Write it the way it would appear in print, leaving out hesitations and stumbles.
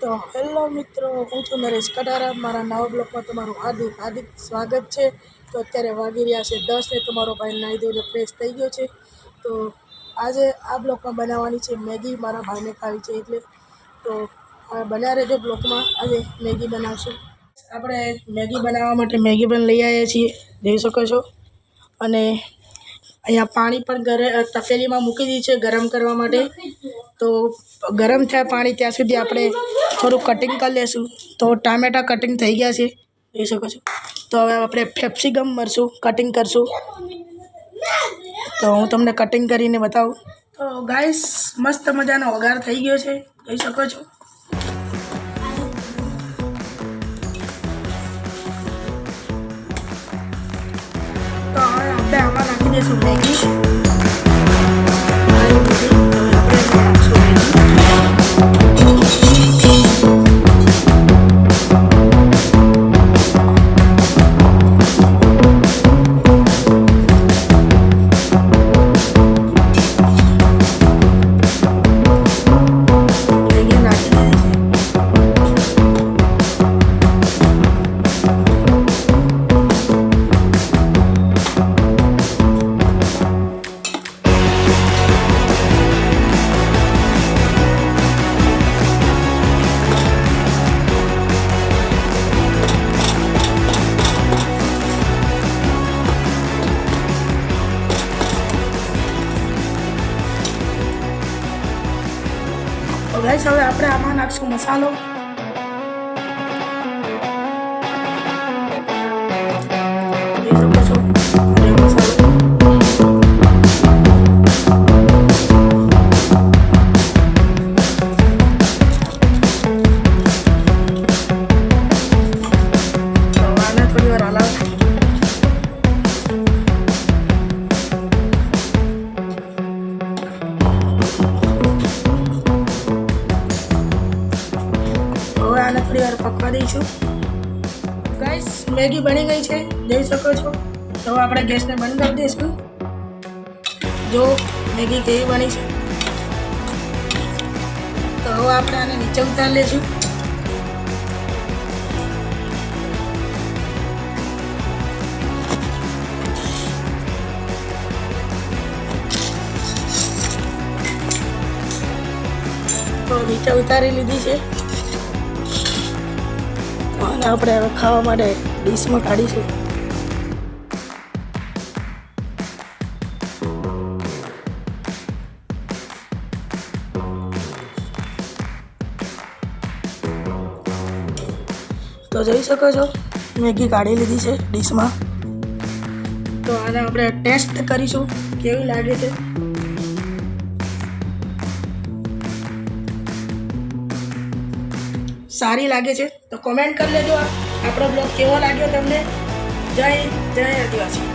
તો હેલો મિત્રો, હું છું નરેશ કટારા. મારા નવા બ્લોગમાં તમારું હાર્દિક સ્વાગત છે. તો અત્યારે વાગી રહ્યા છે 10 ને તમારો ભાઈ નાહી ધોઈને ફ્રેશ થઈ ગયો છે. તો આજે આ બ્લોગમાં બનાવવાની છે મેગી. મારા ભાઈને ખાવી છે એટલે તો બન્યા રહેજો બ્લોગમાં. આજે મેગી બનાવશું. આપણે મેગી બનાવવા માટે મેગી પણ લઈ આવ્યા છીએ, જોઈ શકો છો. અને અહીંયા પાણી પણ તપેલીમાં મૂકી દીધી છે ગરમ કરવા માટે. તો ગરમ થાય પાણી ત્યાં સુધી આપણે થોડું કટિંગ કરી લેશું. તો ટામેટાં કટિંગ થઈ ગયા છે, જોઈ શકો છો. તો હવે આપણે કેપ્સિકમ મરચું કટિંગ કરશું. તો હું તમને કટિંગ કરીને બતાવું. તો ગાઈસ મસ્ત મજાનો વઘાર થઈ ગયો છે, જોઈ શકો છો. તો હવે આપણે આમાં નાખી દઈશું મેગી. તો ગાઈસ હવે આપણે આમાં નાખશું મસાલો. આને થોડી વાર પકવા દઈશું. ગાઈસ મેગી બની ગઈ છે, જોઈ શકો છો. તો આપણે ગેસને બંધ કરી દઈશું. જો મેગી કેવી બની છે. તો હવે આપણે આને નીચે ઉતારી લઈશું. તો નીચે ઉતારી લીધી છે. અને આપણે હવે ખાવા માટે ડીશમાં કાઢીશું. તો જોઈ શકો છો મેગી કાઢી લીધી છે ડીશમાં. તો આને આપણે ટેસ્ટ કરીશું કેવી લાગે છે. સારી લાગે છે તો કોમેન્ટ કરી લેજો આપણો બ્લોગ કેવો લાગ્યો તમને. જય આદિવાસી.